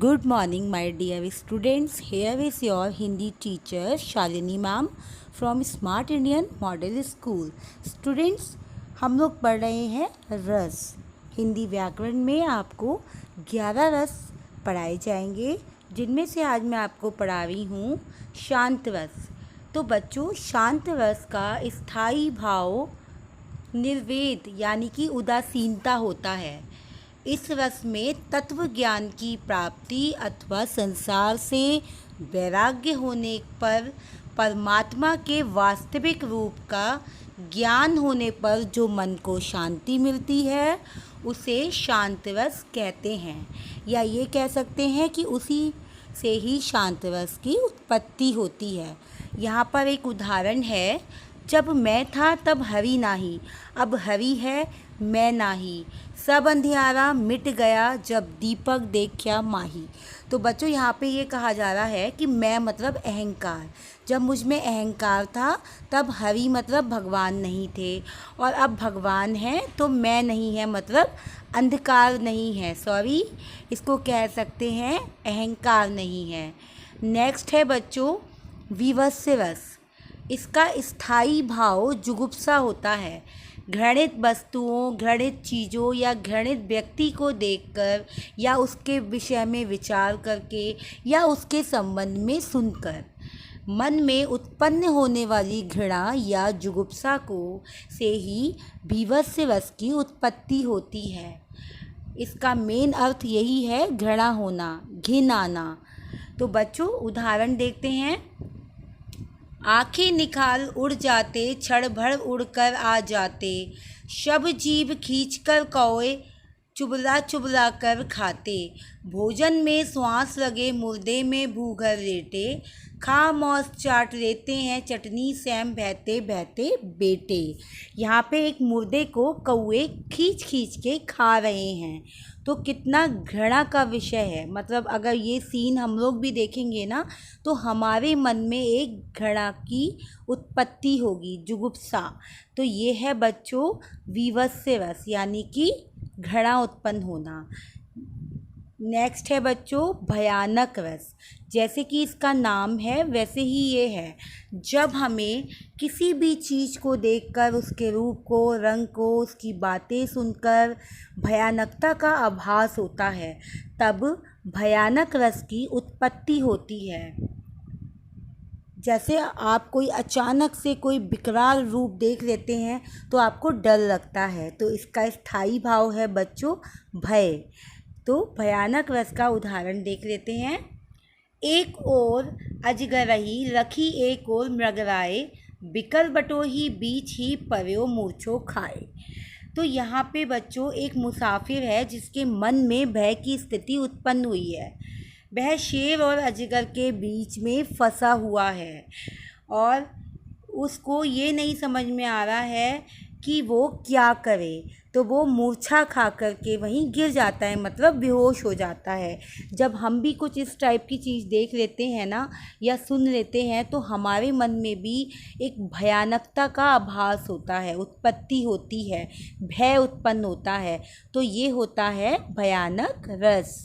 Good morning, my dear students. Here is your Hindi teacher Shalini ma'am from Smart Indian Model School. Students, हम लोग पढ़ रहे हैं रस। हिंदी व्याकरण में आपको 11 रस पढ़ाए जाएंगे, जिनमें से आज मैं आपको पढ़ा रही हूँ शांत रस। तो बच्चों, शांत रस का स्थायी भाव निर्वेद यानी कि उदासीनता होता है। इस रस में तत्व ज्ञान की प्राप्ति अथवा संसार से वैराग्य होने पर परमात्मा के वास्तविक रूप का ज्ञान होने पर जो मन को शांति मिलती है उसे शांत रस कहते हैं, या ये कह सकते हैं कि उसी से ही शांत रस की उत्पत्ति होती है। यहाँ पर एक उदाहरण है, जब मैं था तब हरि नाही, अब हरि है मैं नाही, सब अंधियारा मिट गया जब दीपक देखा माही। तो बच्चों, यहाँ पे ये कहा जा रहा है कि मैं मतलब अहंकार, जब मुझ में अहंकार था तब हरि मतलब भगवान नहीं थे, और अब भगवान है तो मैं नहीं है मतलब अंधकार नहीं है, सॉरी इसको कह सकते हैं अहंकार नहीं है। नेक्स्ट है बच्चों विवस्य रस। इसका स्थायी भाव जुगुप्सा होता है। घृणित वस्तुओं, घृणित चीज़ों या घृणित व्यक्ति को देखकर या उसके विषय में विचार करके या उसके संबंध में सुनकर मन में उत्पन्न होने वाली घृणा या जुगुप्सा को से ही भीभत्स्य रस की उत्पत्ति होती है। इसका मेन अर्थ यही है, घृणा होना, घिन आना। तो बच्चों उदाहरण देखते हैं। आंखें निकाल उड़ जाते, क्षण भर उड़कर आ जाते, शब जीभ खींचकर कौए चुबला चुबला कर खाते, भोजन में श्वास लगे मुर्दे में भूगर लेटे, खा मौस चाट लेते हैं चटनी सैम बहते बहते बेटे। यहाँ पे एक मुर्दे को कौए खींच खींच के खा रहे हैं, तो कितना घृणा का विषय है। मतलब अगर ये सीन हम लोग भी देखेंगे ना तो हमारे मन में एक घृणा की उत्पत्ति होगी, जुगुप्सा। तो ये है बच्चों विवस्य रस यानी कि घृणा उत्पन्न होना। नेक्स्ट है बच्चों भयानक रस। जैसे कि इसका नाम है वैसे ही ये है, जब हमें किसी भी चीज़ को देखकर उसके रूप को, रंग को, उसकी बातें सुनकर भयानकता का आभास होता है, तब भयानक रस की उत्पत्ति होती है। जैसे आप कोई अचानक से कोई विकराल रूप देख लेते हैं तो आपको डर लगता है, तो इसका स्थायी भाव है बच्चों भय। तो भयानक रस का उदाहरण देख लेते हैं। एक ओर अजगरही रखी एक ओर मृगराए, बिकल बटोही बीच ही पर्यो मूर्छो खाए। तो यहाँ पे बच्चों एक मुसाफिर है जिसके मन में भय की स्थिति उत्पन्न हुई है। वह शेर और अजगर के बीच में फंसा हुआ है और उसको ये नहीं समझ में आ रहा है कि वो क्या करे, तो वो मूर्छा खा कर के वहीं गिर जाता है, मतलब बेहोश हो जाता है। जब हम भी कुछ इस टाइप की चीज़ देख लेते हैं ना या सुन लेते हैं तो हमारे मन में भी एक भयानकता का आभास होता है, उत्पत्ति होती है, भय उत्पन्न होता है। तो ये होता है भयानक रस।